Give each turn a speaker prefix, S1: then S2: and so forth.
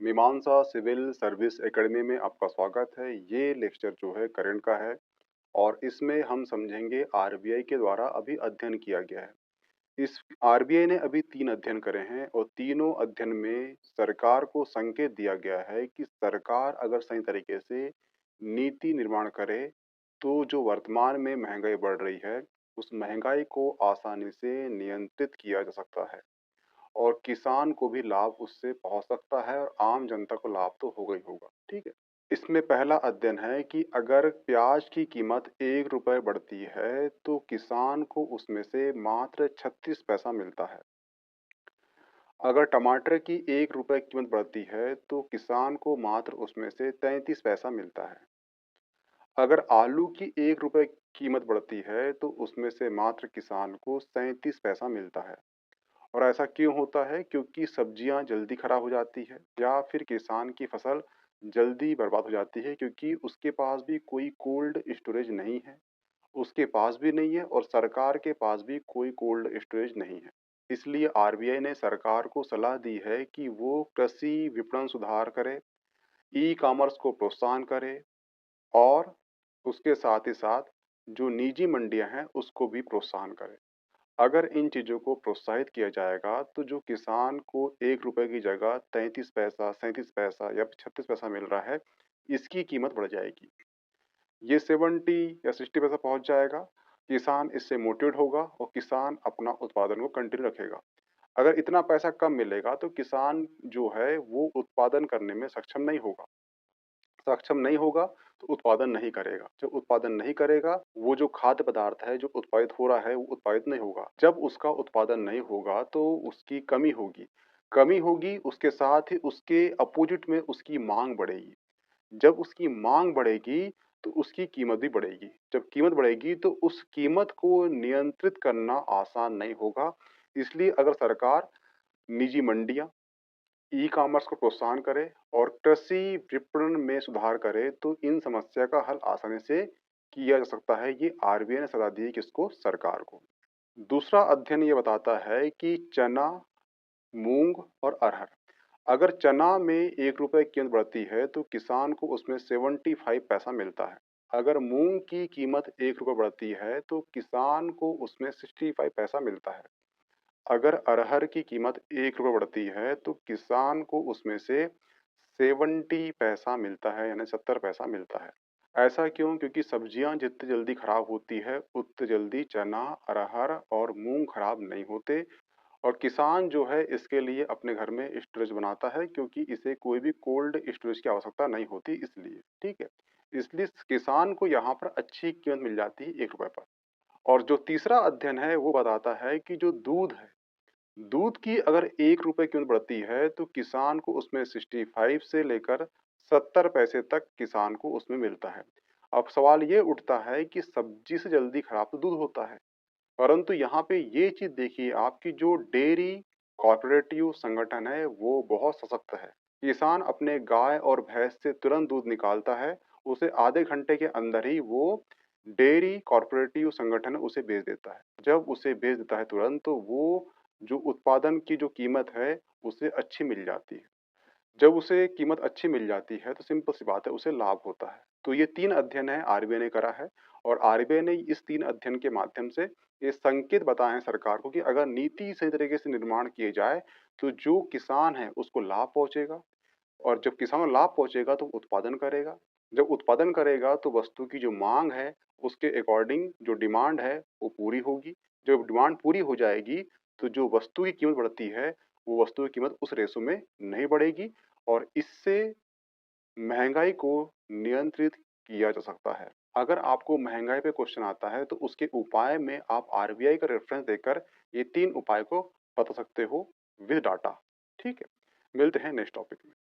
S1: मीमांसा civil service academy में आपका स्वागत है। ये लेक्चर जो है करंट का है और इसमें हम समझेंगे आरबीआई के द्वारा अभी अध्ययन किया गया है। इस आरबीआई ने अभी 3 अध्ययन करे हैं और तीनों अध्ययन में सरकार को संकेत दिया गया है कि सरकार अगर सही तरीके से नीति निर्माण करे, तो जो वर्तमान में महँगाई बढ़ रही है, उस महँगाई को आसानी से नियंत्रित किया जा सकता है। और किसान को भी लाभ उससे पहुंच सकता है और आम जनता को लाभ तो होगा ही होगा। ठीक है। इसमें पहला अध्ययन है कि अगर प्याज की कीमत 1 रुपए बढ़ती है तो किसान को उसमें से मात्र 36 पैसा मिलता है। अगर टमाटर की 1 रुपए कीमत बढ़ती है तो किसान को मात्र उसमें से 33 पैसा मिलता है। अगर आलू की 1 रुपए कीमत बढ़ती है तो उसमें से मात्र किसान को 37 पैसा मिलता है। और ऐसा क्यों होता है? क्योंकि सब्जियां जल्दी खराब हो जाती है या फिर किसान की फसल जल्दी बर्बाद हो जाती है क्योंकि उसके पास भी कोई कोल्ड स्टोरेज नहीं है, उसके पास भी नहीं है और सरकार के पास भी कोई कोल्ड स्टोरेज नहीं है। इसलिए आरबीआई ने सरकार को सलाह दी है कि वो कृषि विपणन सुधार करे, ई कॉमर्स को प्रोत्साहन करे और उसके साथ ही साथ जो निजी मंडियां हैं उसको भी प्रोत्साहन करे। अगर इन चीज़ों को प्रोत्साहित किया जाएगा तो जो किसान को 1 रुपए की जगह 33 पैसा, 37 पैसा या 36 पैसा मिल रहा है, इसकी कीमत बढ़ जाएगी। ये 70 या 60 पैसा पहुंच जाएगा। किसान इससे मोटिवेट होगा और किसान अपना उत्पादन को कंटिन्यू रखेगा। अगर इतना पैसा कम मिलेगा तो किसान जो है वो उत्पादन करने में सक्षम नहीं होगा तो उत्पादन नहीं करेगा। जब उत्पादन नहीं करेगा, वो जो खाद्य पदार्थ है जो उत्पादित हो रहा है वो उत्पादित नहीं होगा। जब उसका उत्पादन नहीं होगा तो उसकी कमी होगी। कमी होगी उसके साथ ही उसके अपोजिट में उसकी माँग बढ़ेगी। जब उसकी माँग बढ़ेगी तो उसकी कीमत भी बढ़ेगी। जब कीमत बढ़ेगी तो उस कीमत को नियंत्रित करना आसान नहीं होगा। इसलिए अगर सरकार निजी मंडियाँ, ई-कॉमर्स को प्रोत्साहन करे और कृषि विपणन में सुधार करे तो इन समस्या का हल आसानी से किया जा सकता है। ये आरबीआई ने सलाह दी है किसको? सरकार को। दूसरा अध्ययन ये बताता है कि चना, मूंग और अरहर, अगर चना में 1 रुपए की कीमत बढ़ती है तो किसान को उसमें 75 पैसा मिलता है। अगर मूंग की कीमत 1 रुपए बढ़ती है तो किसान को उसमें 65 पैसा मिलता है। अगर अरहर की कीमत 1 रुपए बढ़ती है तो किसान को उसमें से 70 पैसा मिलता है, यानी 70 पैसा मिलता है। ऐसा क्यों? क्योंकि सब्जियां जितनी जल्दी खराब होती है उतनी जल्दी चना, अरहर और मूंग खराब नहीं होते और किसान जो है इसके लिए अपने घर में स्टोरेज बनाता है क्योंकि इसे कोई भी कोल्ड स्टोरेज की आवश्यकता नहीं होती इसलिए। ठीक है। इसलिए किसान को यहाँ पर अच्छी कीमत मिल जाती है 1 रुपए पर। और जो तीसरा अध्ययन है वो बताता है कि जो दूध है, दूध की अगर 1 रुपए कीमत बढ़ती है तो किसान को उसमें 65 से लेकर 70 पैसे तक किसान को उसमें मिलता है। अब सवाल ये उठता है कि सब्जी से जल्दी खराब तो दूध होता है, परंतु यहाँ पे ये चीज़ देखिए आपकी जो डेयरी कोऑपरेटिव संगठन है वो बहुत सशक्त है। किसान अपने गाय और भैंस से तुरंत दूध निकालता है, उसे आधे घंटे के अंदर ही वो डेयरी कोऑपरेटिव संगठन उसे बेच देता है। जब उसे बेच देता है तुरंत तो वो जो उत्पादन की जो कीमत है उसे अच्छी मिल जाती है। जब उसे कीमत अच्छी मिल जाती है तो सिंपल सी बात है उसे लाभ होता है। तो ये 3 अध्ययन है आरबीआई ने करा है और आरबीआई ने इस 3 अध्ययन के माध्यम से ये संकेत बताए हैं सरकार को कि अगर नीति सही तरीके से निर्माण किए जाए तो जो किसान है उसको लाभ पहुँचेगा और जब किसान को लाभ पहुँचेगा तो उत्पादन करेगा। जब उत्पादन करेगा तो वस्तु की जो माँग है उसके अकॉर्डिंग जो डिमांड है वो पूरी होगी। जब डिमांड पूरी हो जाएगी तो जो वस्तु की कीमत बढ़ती है वो वस्तु की कीमत उस रेशो में नहीं बढ़ेगी और इससे महँगाई को नियंत्रित किया जा सकता है। अगर आपको महँगाई पे क्वेश्चन आता है तो उसके उपाय में आप आरबीआई का रेफ़रेंस देकर ये 3 उपाय को बता सकते हो विद डाटा। ठीक है? मिलते हैं नेक्स्ट टॉपिक में।